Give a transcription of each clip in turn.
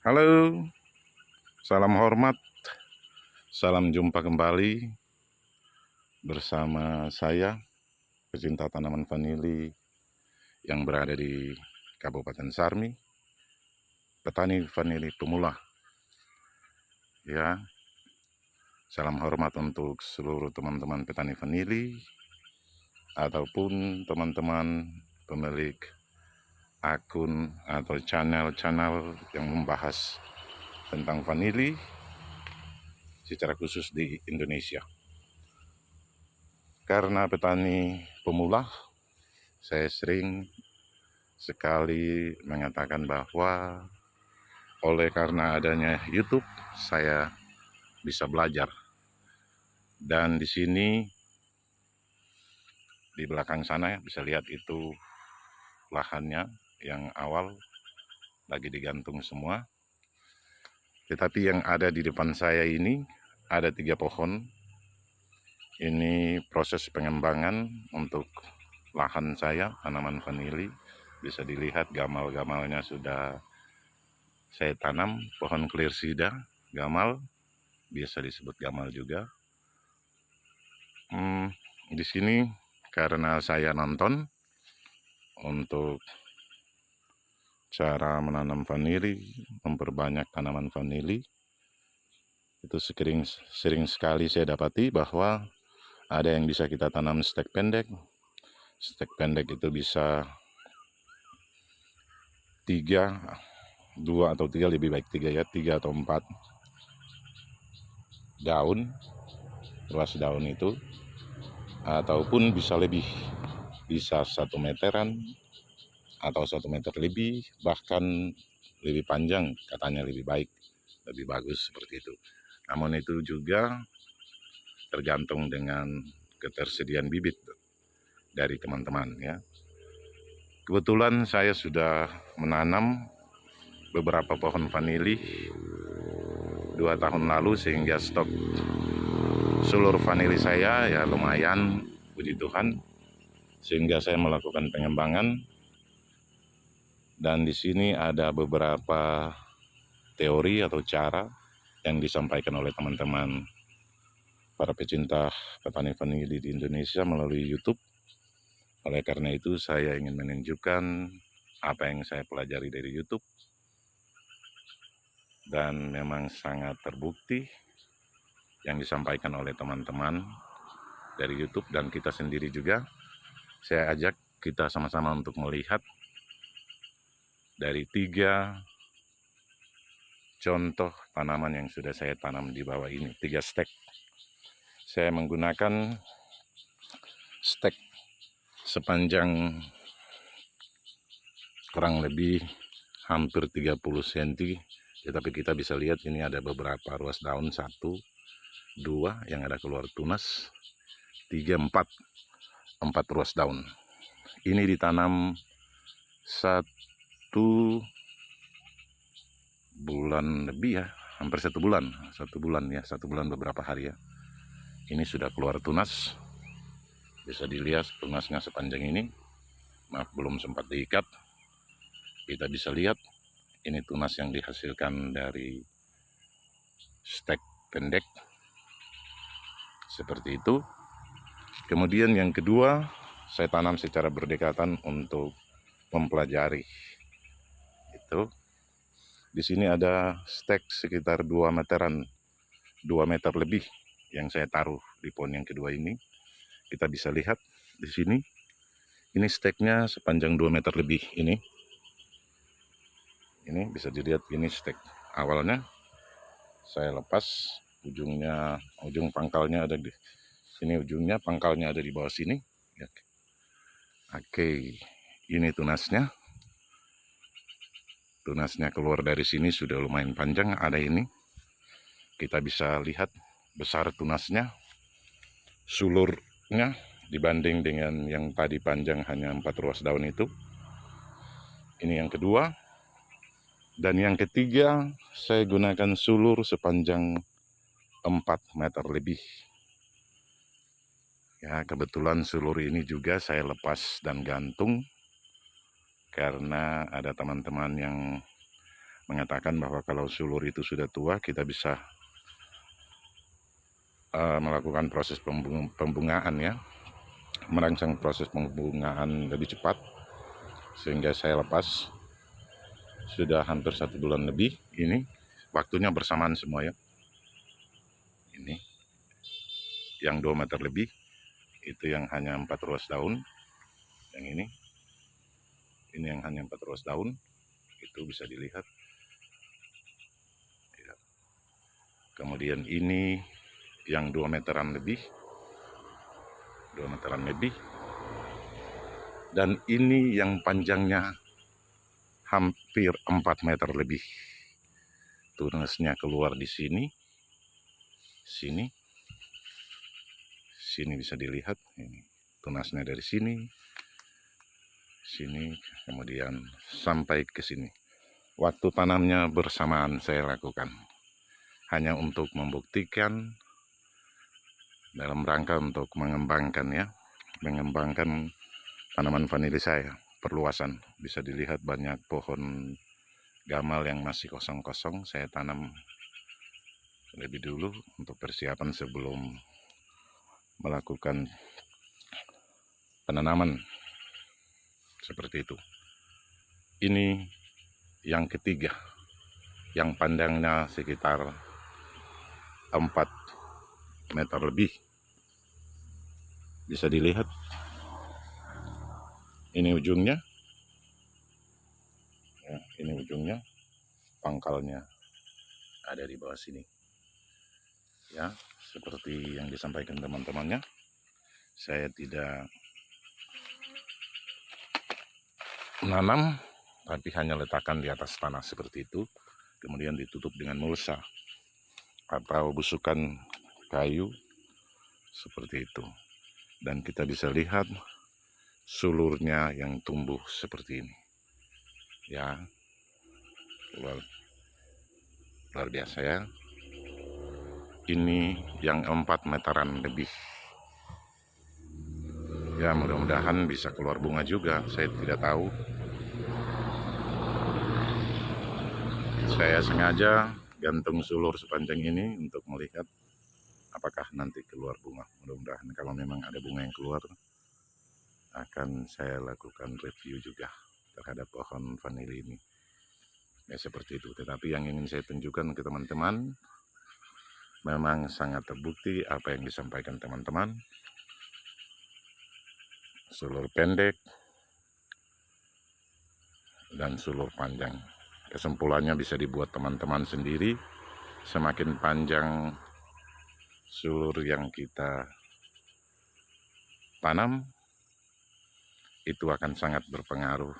Halo, salam hormat, salam jumpa kembali bersama saya, pecinta tanaman vanili yang berada di Kabupaten Sarmi, petani vanili pemula. Ya, salam hormat untuk seluruh teman-teman petani vanili ataupun teman-teman pemilik akun atau channel-channel yang membahas tentang vanili secara khusus di Indonesia. Karena petani pemula, saya sering sekali mengatakan bahwa oleh karena adanya YouTube, saya bisa belajar. Dan di sini di belakang sana bisa lihat itu lahannya yang awal lagi digantung semua. Tetapi yang ada di depan saya ini ada 3 pohon. Ini proses pengembangan untuk lahan saya, tanaman vanili. Bisa dilihat gamal-gamalnya sudah saya tanam, pohon clearsida, gamal, biasa disebut gamal juga. Di sini karena saya nonton untuk cara menanam vanili, memperbanyak tanaman vanili, itu sering sekali saya dapati bahwa ada yang bisa kita tanam stek pendek. Stek pendek itu bisa 2 atau 3, lebih baik 3 ya, 3 atau 4 daun, luas daun itu, ataupun bisa lebih, bisa 1 meteran atau 1 meter lebih, bahkan lebih panjang, katanya lebih baik, lebih bagus seperti itu. Namun itu juga tergantung dengan ketersediaan bibit dari teman-teman ya. Kebetulan saya sudah menanam beberapa pohon vanili 2 tahun lalu, sehingga stok seluruh vanili saya ya lumayan, puji Tuhan, sehingga saya melakukan pengembangan. Dan di sini ada beberapa teori atau cara yang disampaikan oleh teman-teman para pecinta petani vanili di Indonesia melalui YouTube. Oleh karena itu saya ingin menunjukkan apa yang saya pelajari dari YouTube, dan memang sangat terbukti yang disampaikan oleh teman-teman dari YouTube dan kita sendiri juga. Saya ajak kita sama-sama untuk melihat dari 3 contoh tanaman yang sudah saya tanam di bawah ini, 3 stek. Saya menggunakan stek sepanjang kurang lebih hampir 30 cm, tetapi kita bisa lihat ini ada beberapa ruas daun, 1, 2 yang ada keluar tunas, 3, 4 ruas daun. Ini ditanam 1 bulan lebih ya, hampir 1 bulan ya, 1 bulan beberapa hari ya. Ini sudah keluar tunas, bisa dilihat tunasnya sepanjang ini. Maaf, belum sempat diikat. Kita bisa lihat ini tunas yang dihasilkan dari stek pendek seperti itu. Kemudian yang kedua, saya tanam secara berdekatan untuk mempelajari itu. Di sini ada stek sekitar 2 meteran, 2 meter lebih yang saya taruh di pohon yang kedua ini. Kita bisa lihat di sini, ini steknya sepanjang 2 meter lebih ini. Ini bisa dilihat, ini stek awalnya saya lepas, ujung pangkalnya ada di sini, ujungnya pangkalnya ada di bawah sini. Oke, ini tunasnya. Tunasnya keluar dari sini sudah lumayan panjang, ada ini. Kita bisa lihat besar tunasnya, sulurnya dibanding dengan yang tadi panjang hanya 4 ruas daun itu. Ini yang kedua. Dan yang ketiga, saya gunakan sulur sepanjang 4 meter lebih. Ya, kebetulan sulur ini juga saya lepas dan gantung karena ada teman-teman yang mengatakan bahwa kalau sulur itu sudah tua, kita bisa melakukan proses pembungaan ya, merangsang proses pembungaan lebih cepat, sehingga saya lepas sudah hampir 1 bulan lebih. Ini waktunya bersamaan semua ya. Ini yang 2 meter lebih, itu yang hanya 4 ruas daun. Yang ini yang hanya 4 ruas daun, itu bisa dilihat ya. Kemudian ini yang 2 meteran lebih, 2 meteran lebih, dan ini yang panjangnya hampir 4 meter lebih. Tunasnya keluar di sini, sini bisa dilihat. Ini tunasnya dari sini, kemudian sampai ke sini. Waktu tanamnya bersamaan saya lakukan, hanya untuk membuktikan dalam rangka untuk mengembangkan tanaman vanili saya. Perluasan, bisa dilihat banyak pohon gamal yang masih kosong-kosong, saya tanam lebih dulu untuk persiapan sebelum melakukan penanaman seperti itu. Ini yang ketiga, yang panjangnya sekitar 4 meter lebih. Bisa dilihat, ini ujungnya ya, ini ujungnya, pangkalnya ada di bawah sini ya. Seperti yang disampaikan teman-temannya, saya tidak menanam, tapi hanya letakkan di atas tanah seperti itu, kemudian ditutup dengan mulsa atau busukan kayu seperti itu. Dan kita bisa lihat sulurnya yang tumbuh seperti ini ya, luar biasa ya. Ini yang 4 meteran lebih ya, mudah-mudahan bisa keluar bunga juga, saya tidak tahu. Saya sengaja gantung sulur sepanjang ini untuk melihat apakah nanti keluar bunga. Mudah-mudahan kalau memang ada bunga yang keluar, akan saya lakukan review juga terhadap pohon vanili ini ya, seperti itu. Tetapi yang ingin saya tunjukkan ke teman-teman, memang sangat terbukti apa yang disampaikan teman-teman. Sulur pendek dan sulur panjang, kesimpulannya bisa dibuat teman-teman sendiri. Semakin panjang sulur yang kita tanam, itu akan sangat berpengaruh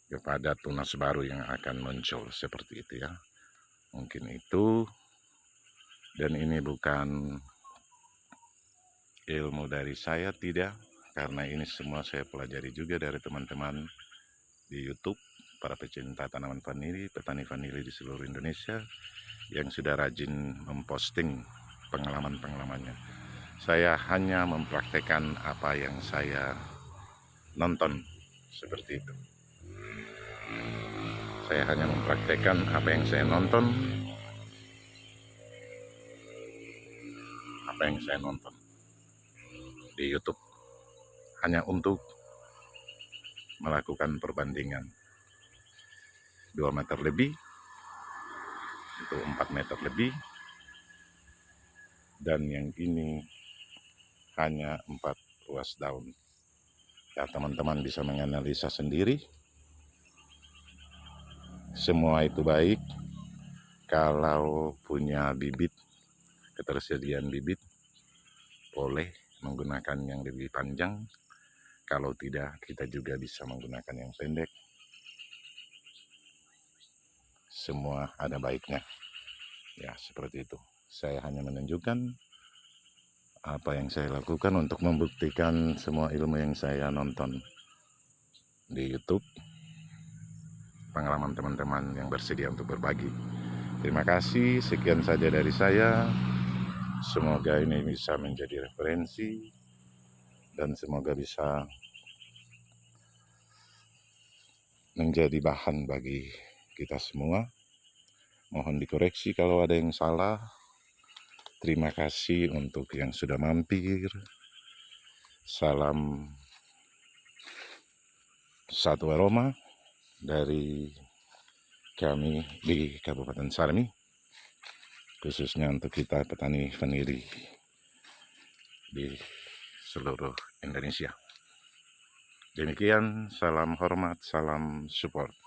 kepada tunas baru yang akan muncul, seperti itu ya. Mungkin itu, dan ini bukan ilmu dari saya, tidak, karena ini semua saya pelajari juga dari teman-teman di YouTube, para pecinta tanaman vanili, petani vanili di seluruh Indonesia yang sudah rajin memposting pengalaman-pengalamannya. Saya hanya mempraktekkan apa yang saya nonton, seperti itu. Saya hanya mempraktekkan apa yang saya nonton, di YouTube, hanya untuk melakukan perbandingan. 2 meter lebih, itu 4 meter lebih, dan yang ini hanya 4 ruas daun. Ya, teman-teman bisa menganalisa sendiri. Semua itu baik kalau punya bibit, ketersediaan bibit, boleh menggunakan yang lebih panjang. Kalau tidak, kita juga bisa menggunakan yang pendek. Semua ada baiknya ya, seperti itu. Saya hanya menunjukkan apa yang saya lakukan untuk membuktikan semua ilmu yang saya nonton di YouTube, pengalaman teman-teman yang bersedia untuk berbagi. Terima kasih, sekian saja dari saya. Semoga ini bisa menjadi referensi dan semoga bisa menjadi bahan bagi kita semua. Mohon dikoreksi kalau ada yang salah. Terima kasih untuk yang sudah mampir. Salam satu aroma dari kami di Kabupaten Sarmi, khususnya untuk kita petani vanili di seluruh Indonesia. Demikian, salam hormat, salam support.